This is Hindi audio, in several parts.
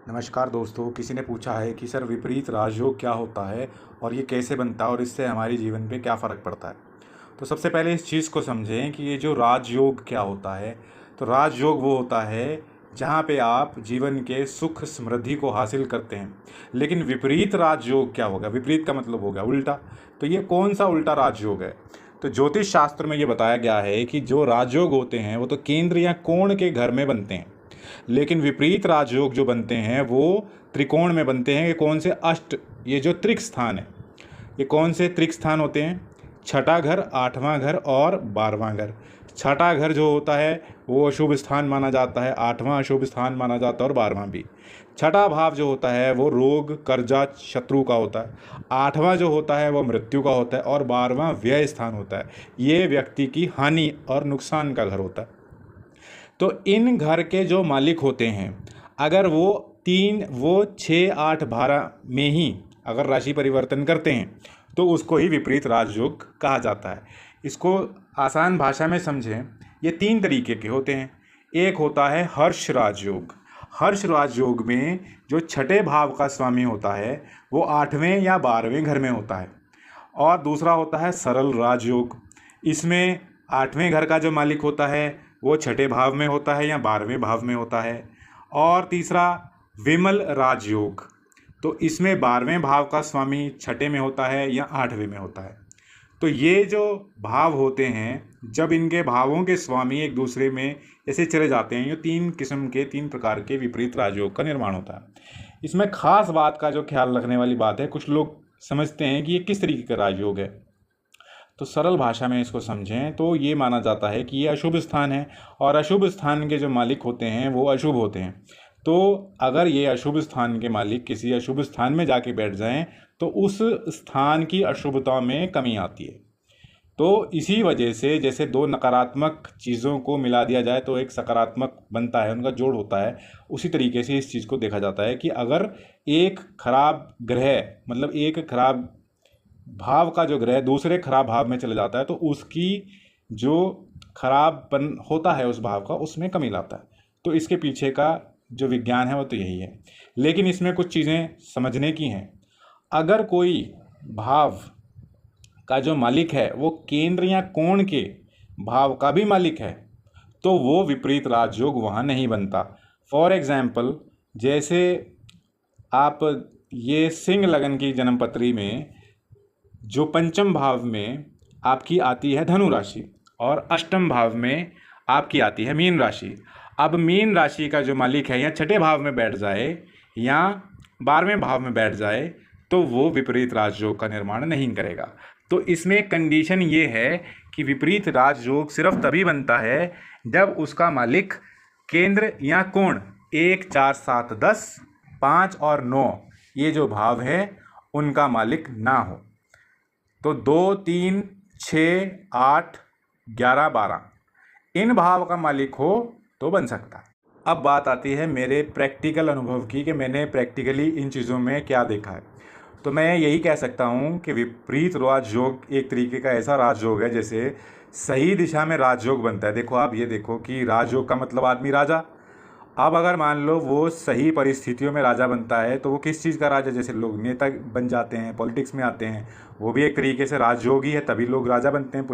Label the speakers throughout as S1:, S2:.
S1: नमस्कार दोस्तों। किसी ने पूछा है कि सर विपरीत राजयोग क्या होता है और ये कैसे बनता है और इससे हमारे जीवन पे क्या फ़र्क पड़ता है। तो सबसे पहले इस चीज़ को समझें कि ये जो राजयोग क्या होता है। तो राजयोग वो होता है जहाँ पे आप जीवन के सुख समृद्धि को हासिल करते हैं। लेकिन विपरीत राजयोग क्या होगा? विपरीत का मतलब हो गया उल्टा। तो ये कौन सा उल्टा राजयोग है? तो ज्योतिष शास्त्र में ये बताया गया है कि जो राजयोग होते हैं वो तो केंद्र या कोण के घर में बनते हैं, लेकिन विपरीत राजयोग जो बनते हैं वो त्रिकोण में बनते हैं। ये कौन से अष्ट, ये जो त्रिक स्थान है, ये कौन से त्रिक स्थान होते हैं? छठा घर, आठवां घर और 12वां घर। छठा घर जो होता है वो अशुभ स्थान माना जाता है, आठवां अशुभ स्थान माना जाता है और 12वां भी। छठा भाव जो होता है वो रोग, कर्जा, शत्रु का होता है। आठवां जो होता है वो मृत्यु का होता है और 12वां व्यय स्थान होता है। ये व्यक्ति की हानि और नुकसान का घर होता है। तो इन घर के जो मालिक होते हैं, अगर वो 6, 8, 12 में ही अगर राशि परिवर्तन करते हैं तो उसको ही विपरीत राजयोग कहा जाता है। इसको आसान भाषा में समझें, ये 3 तरीके के होते हैं। एक होता है हर्ष राजयोग। हर्ष राजयोग में जो छठे भाव का स्वामी होता है वो 8वें या 12वें घर में होता है। और दूसरा होता है सरल राजयोग। इसमें 8वें घर का जो मालिक होता है वो छठे भाव में होता है या 12वें भाव में होता है। और तीसरा विमल राजयोग, तो इसमें 12वें भाव का स्वामी छठे में होता है या 8वें में होता है। तो ये जो भाव होते हैं, जब इनके भावों के स्वामी एक दूसरे में ऐसे चले जाते हैं, ये 3 प्रकार के विपरीत राजयोग का निर्माण होता है। इसमें खास बात का जो ख्याल रखने वाली बात है, कुछ लोग समझते हैं कि ये किस तरीके का राजयोग है। तो सरल भाषा में इसको समझें तो ये माना जाता है कि ये अशुभ स्थान है और अशुभ स्थान के जो मालिक होते हैं वो अशुभ होते हैं। तो अगर ये अशुभ स्थान के मालिक किसी अशुभ स्थान में जाके बैठ जाएं तो उस स्थान की अशुभता में कमी आती है। तो इसी वजह से जैसे 2 नकारात्मक चीज़ों को मिला दिया जाए तो एक सकारात्मक बनता है, उनका जोड़ होता है, उसी तरीके से इस चीज़ को देखा जाता है कि अगर एक खराब ग्रह, मतलब एक खराब भाव का जो ग्रह दूसरे खराब भाव में चले जाता है तो उसकी जो खराबपन होता है उस भाव का, उसमें कमी लाता है। तो इसके पीछे का जो विज्ञान है वो तो यही है। लेकिन इसमें कुछ चीज़ें समझने की हैं। अगर कोई भाव का जो मालिक है वो केंद्र या कोण के भाव का भी मालिक है तो वो विपरीत राजयोग वहाँ नहीं बनता। फॉर एग्जाम्पल, जैसे आप ये सिंह लगन की जन्मपत्री में जो पंचम भाव में आपकी आती है धनु राशि और अष्टम भाव में आपकी आती है मीन राशि। अब मीन राशि का जो मालिक है या छठे भाव में बैठ जाए या 12वें भाव में बैठ जाए तो वो विपरीत राजयोग का निर्माण नहीं करेगा। तो इसमें कंडीशन ये है कि विपरीत राजयोग सिर्फ तभी बनता है जब उसका मालिक केंद्र या कोण 1, 4, 7, 10, 5 और 9 ये जो भाव है उनका मालिक ना हो। तो 2, 3, 6, 8, 11, 12 इन भाव का मालिक हो तो बन सकता है। अब बात आती है मेरे प्रैक्टिकल अनुभव की कि मैंने प्रैक्टिकली इन चीज़ों में क्या देखा है। तो मैं यही कह सकता हूँ कि विपरीत राजयोग एक तरीके का ऐसा राजयोग है जैसे सही दिशा में राजयोग बनता है। देखो, आप ये देखो कि राजयोग का मतलब आदमी राजा। अब अगर मान लो वो सही परिस्थितियों में राजा बनता है तो वो किस चीज़ का राजा, जैसे लोग नेता बन जाते हैं, पॉलिटिक्स में आते हैं, वो भी एक तरीके से राजयोग ही है, तभी लोग राजा बनते हैं।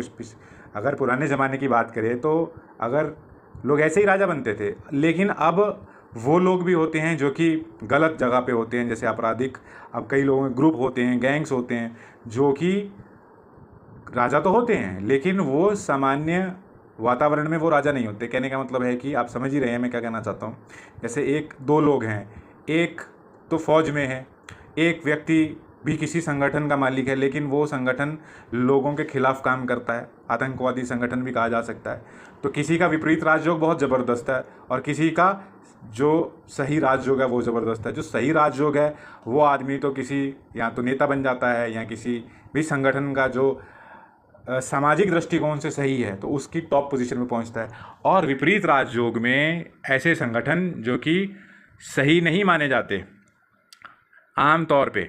S1: अगर पुराने ज़माने की बात करें तो अगर लोग ऐसे ही राजा बनते थे। लेकिन अब वो लोग भी होते हैं जो कि गलत जगह पे होते हैं, जैसे आपराधिक, अब कई लोगों के ग्रुप होते हैं, गैंग्स होते हैं जो कि राजा तो होते हैं लेकिन वो सामान्य वातावरण में वो राजा नहीं होते। कहने का मतलब है कि आप समझ ही रहे हैं मैं क्या कहना चाहता हूँ। जैसे 1-2 लोग हैं, एक तो फौज में है, एक व्यक्ति भी किसी संगठन का मालिक है लेकिन वो संगठन लोगों के खिलाफ काम करता है, आतंकवादी संगठन भी कहा जा सकता है। तो किसी का विपरीत राजयोग बहुत ज़बरदस्त है और किसी का जो सही राजयोग है वो ज़बरदस्त है। जो सही राजयोग है वो आदमी तो किसी या तो नेता बन जाता है या किसी भी संगठन का जो सामाजिक दृष्टिकोण से सही है तो उसकी टॉप पोजीशन में पहुंचता है। और विपरीत राजयोग में ऐसे संगठन जो कि सही नहीं माने जाते आम तौर पे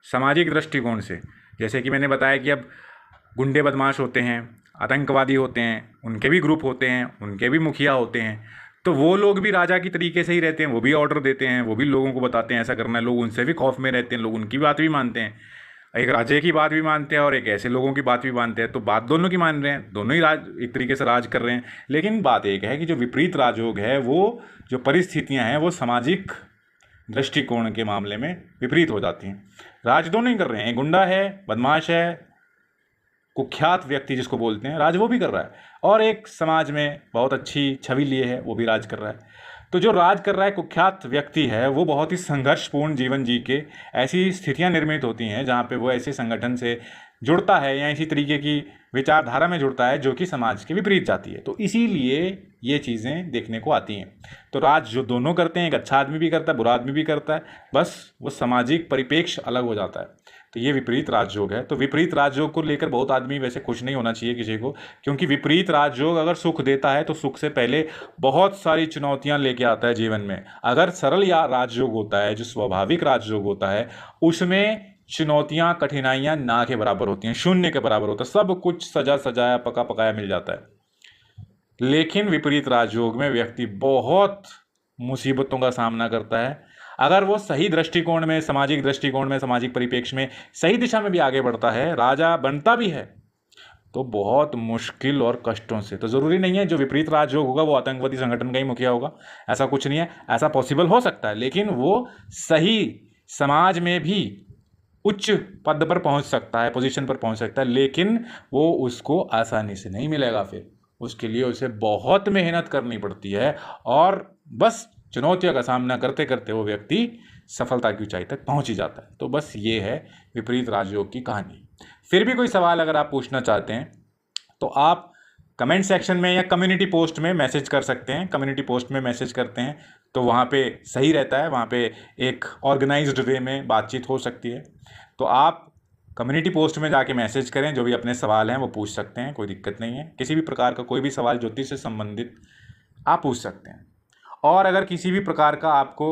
S1: सामाजिक दृष्टिकोण से, जैसे कि मैंने बताया कि अब गुंडे बदमाश होते हैं, आतंकवादी होते हैं, उनके भी ग्रुप होते हैं, उनके भी मुखिया होते हैं। तो वो लोग भी राजा की तरीके से ही रहते हैं, वो भी ऑर्डर देते हैं, वो भी लोगों को बताते हैं ऐसा करना है, लोग उनसे भी खौफ में रहते हैं, लोग उनकी बात भी मानते हैं, एक राजे की बात भी मानते हैं और एक ऐसे लोगों की बात भी मानते हैं। तो बात दोनों की मान रहे हैं, दोनों ही राज एक तरीके से राज कर रहे हैं। लेकिन बात एक है कि जो विपरीत राजयोग है, वो जो परिस्थितियां हैं वो सामाजिक दृष्टिकोण के मामले में विपरीत हो जाती हैं। राज दोनों ही कर रहे हैं, एक गुंडा है, बदमाश है, कुख्यात व्यक्ति जिसको बोलते हैं, राज वो भी कर रहा है, और एक समाज में बहुत अच्छी छवि लिए है, वो भी राज कर रहा है। तो जो राज कर रहा है कुख्यात व्यक्ति है, वो बहुत ही संघर्षपूर्ण जीवन जी के ऐसी स्थितियां निर्मित होती हैं जहाँ पे वो ऐसे संगठन से जुड़ता है या इसी तरीके की विचारधारा में जुड़ता है जो कि समाज के विपरीत जाती है। तो इसीलिए ये चीज़ें देखने को आती हैं। तो राज जो दोनों करते हैं, एक अच्छा आदमी भी करता है, बुरा आदमी भी करता है, बस वो सामाजिक परिप्रेक्ष्य अलग हो जाता है। तो ये विपरीत राजयोग है। तो विपरीत राजयोग को लेकर बहुत आदमी वैसे खुश नहीं होना चाहिए किसी को, क्योंकि विपरीत राजयोग अगर सुख देता है तो सुख से पहले बहुत सारी चुनौतियां लेके आता है जीवन में। अगर सरल या राजयोग होता है, जो स्वाभाविक राजयोग होता है, उसमें चुनौतियां कठिनाइयां ना के बराबर होती हैं, शून्य के बराबर होता है, सब कुछ सजा सजाया पका पकाया मिल जाता है। लेकिन विपरीत राजयोग में व्यक्ति बहुत मुसीबतों का सामना करता है। अगर वो सही दृष्टिकोण में, सामाजिक दृष्टिकोण में, सामाजिक परिप्रेक्ष्य में सही दिशा में भी आगे बढ़ता है, राजा बनता भी है, तो बहुत मुश्किल और कष्टों से। तो ज़रूरी नहीं है जो विपरीत राजयोग होगा वो आतंकवादी संगठन का ही मुखिया होगा, ऐसा कुछ नहीं है। ऐसा पॉसिबल हो सकता है, लेकिन वो सही समाज में भी उच्च पद पर पहुंच सकता है, पोजीशन पर पहुंच सकता है, लेकिन वो उसको आसानी से नहीं मिलेगा। फिर उसके लिए उसे बहुत मेहनत करनी पड़ती है, और बस चुनौतियों का सामना करते करते वो व्यक्ति सफलता की ऊंचाई तक पहुंच ही जाता है। तो बस ये है विपरीत राजयोग की कहानी। फिर भी कोई सवाल अगर आप पूछना चाहते हैं तो आप कमेंट सेक्शन में या कम्युनिटी पोस्ट में मैसेज कर सकते हैं। कम्युनिटी पोस्ट में मैसेज करते हैं तो वहाँ पे सही रहता है, वहाँ पे एक ऑर्गेनाइज्ड वे में बातचीत हो सकती है। तो आप कम्युनिटी पोस्ट में जाके मैसेज करें, जो भी अपने सवाल हैं वो पूछ सकते हैं, कोई दिक्कत नहीं है। किसी भी प्रकार का कोई भी सवाल ज्योतिष से संबंधित आप पूछ सकते हैं। और अगर किसी भी प्रकार का आपको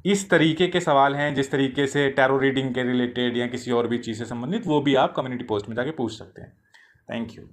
S1: इस तरीके के सवाल हैं, जिस तरीके से टैरो रीडिंग के रिलेटेड या किसी और भी चीज़ से संबंधित, वो भी आप कम्युनिटी पोस्ट में जाके पूछ सकते हैं। Thank you.